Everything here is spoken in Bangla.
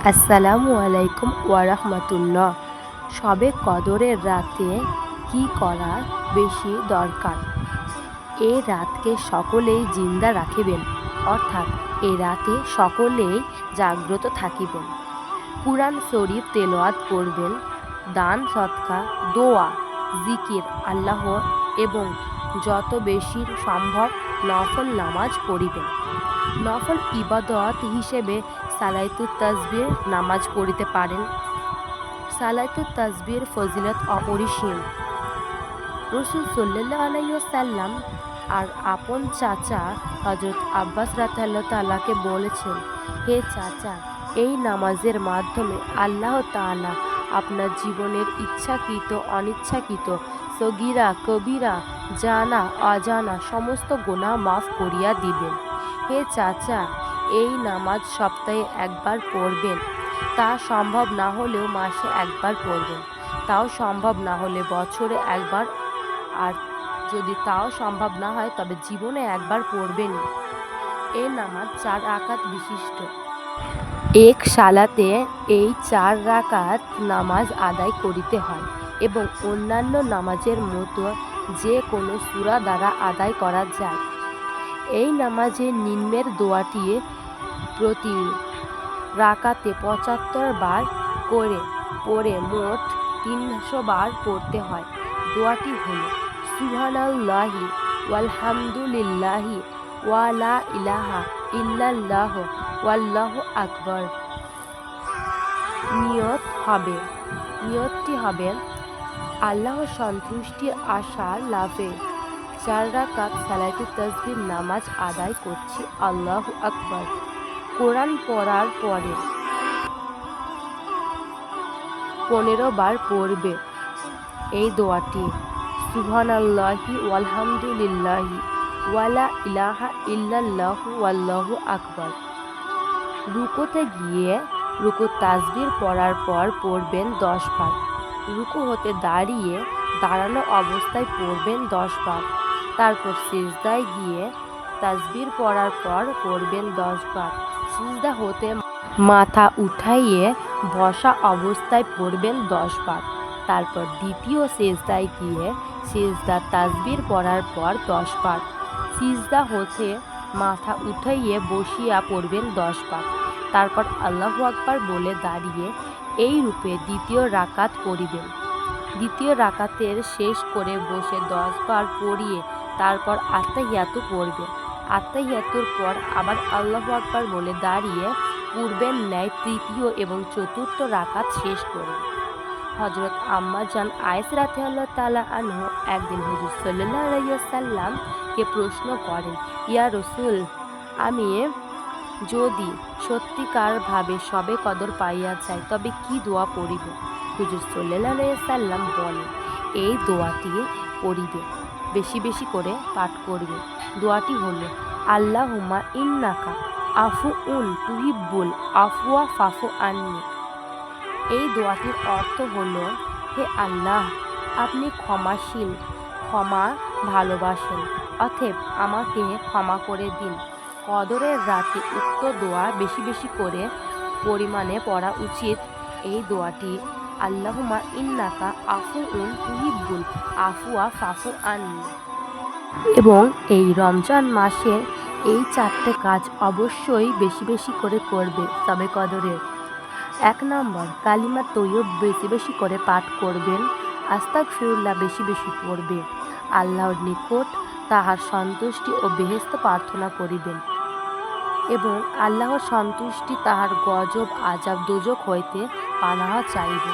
আসসালামু আলাইকুম ওয়ারাহমাতুল্লাহ। শবে কদরের রাতে কি করা বেশি দরকার? এ রাতকে সকলেই জিন্দা রাখিবেন, অর্থাৎ এ রাতে সকলেই জাগ্রত থাকিবেন। কুরআন শরীফ তেলাওয়াত করবেন, দান সদকা, দোয়া, জিকির আল্লাহ এবং যত বেশি সম্ভব নফল নামাজ পড়িবেন। নফল ইবাদত হিসেবে সালাতুত তাসবিহ নামাজ পড়িতে পারেন। সালাতুত তাসবিহর ফজিলত অপরিসীম। রাসূল সাল্লাল্লাহু আলাইহি ওয়াসাল্লাম আর আপন চাচা হযরত আব্বাস রাদিয়াল্লাহু তাআলাকে বলেছেন, হে চাচা, এই নামাজের মাধ্যমে আল্লাহ তাআলা আপনার জীবনের ইচ্ছাকৃত অনিচ্ছাকৃত সগীরা কবিরা জানা অজানা সমস্ত গুনাহ মাফ করিয়া দিবেন। হে চাচা, এই নামাজ সপ্তাহে একবার পড়বেন, তা সম্ভব না হলেও মাসে একবার পড়বেন, তাও সম্ভব না হলে বছরে একবার, আর যদি তাও সম্ভব না হয় তবে জীবনে একবার পড়বেনই। এই নামাজ 4 রাকাত বিশিষ্ট। এক সালাতে এই 4 রাকাত নামাজ আদায় করিতে হয় এবং অন্যান্য নামাজের মতো যে কোনো সূরা দ্বারা আদায় করা যায়। এই নামাজে নিম্নের দোয়াটি প্রতি রাকাতে 75 বার করে পড়ে মোট 300 বার পড়তে হয়। দোয়াটি হল সুবহানাল্লাহি ওয়ালহামদুলিল্লাহি ওয়া লা ইলাহা ইল্লাল্লাহ ওয়াল্লাহু আকবার। নিয়তটি হবে আল্লাহর সন্তুষ্টি আশা লাভে 4 রাকাত সালাতুত তাসবিহ নামাজ আদায় করছি, আল্লাহু আকবার। কোরআন পড়ার পরে 15 বার পড়বে এই দোয়াটি, সুবহানাল্লাহি ওয়ালহামদুলিল্লাহি ওয়া লা ইলাহা ইল্লাল্লাহু ওয়াল্লাহু আকবার। রুকুতে গিয়ে রুকুর তাসবিহ পড়ার পর পড়বেন 10 বার। রুকু হতে দাঁড়িয়ে দাঁড়ানো অবস্থায় পড়বেন 10 বার। তারপর সিজদায় গিয়ে তাসবিহ পড়ার পর পড়বেন 10 বার। সিজদা হতে মাথা উঠাইয়ে বসা অবস্থায় পড়বেন 10 বার। তারপর দ্বিতীয় সিজদায় গিয়ে সিজদার তাসবিহ পড়ার পর 10 বার। সিজদা হতে মাথা উঠাইয়ে বসিয়া পড়বেন 10 বার। তারপর আল্লাহু আকবার বলে দাঁড়িয়ে এই রূপে দ্বিতীয় রাকাত পড়িবেন। দ্বিতীয় রাকাতের শেষ করে বসে 10 বার পড়িয়ে তারপর আত্তাহিয়াতু পড়বে। আত্তাহিয়াতুর পর আবার আল্লাহু আকবার বলে দাঁড়িয়ে পূর্বের ন্যায় তৃতীয় এবং চতুর্থ রাকাত শেষ করবে। হযরত আম্মা জান আয়েশা রাদিয়াল্লাহু তাআলা আনহা একদিন হুজুর সাল্লাল্লাহু আলাইহি ওয়াসাল্লামকে প্রশ্ন করেন, ইয়া রাসূল, আমি যদি সত্যিকারভাবে শবে কদর পাইয়া যাই তবে কি দোয়া পড়িব? হুজুর সাল্লাল্লাহু আলাইহি ওয়াসাল্লাম বলেন, এই দোয়াটি পড়িবে, বেশি বেশি করে পাঠ করবে। দোয়াটি হলো আল্লাহুম্মা ইন্নাকা আফুউন তুহিব্বুল আফওয়া ফাফু আন্নি। এই দোয়াটির অর্থ হলো, হে আল্লাহ, আপনি ক্ষমাশীল, ক্ষমা ভালোবাসেন, অতএব আমাকে ক্ষমা করে দিন। কদরের রাতে উক্ত দোয়া বেশি বেশি করে পরিমাণে পড়া উচিত। এই দোয়াটি আল্লাহুম্মা ইন্নাকা আফুউন তুহিব্বুল আফওয়া ফাফু আন্নি। এবং এই রমজান মাসে এই 4টে কাজ অবশ্যই বেশি বেশি করে করবে শবে কদরের। 1 নম্বর, কালিমা তৈয়ব বেশি বেশি করে পাঠ করবেন, আস্তাগফিরুল্লাহ বেশি বেশি পড়বে, আল্লাহর নিকট তাহার সন্তুষ্টি ও বেহেশত প্রার্থনা করিবেন এবং আল্লাহর সন্তুষ্টি তাহার গজব আযাব দোজখ হইতে পানাহ চাইবে।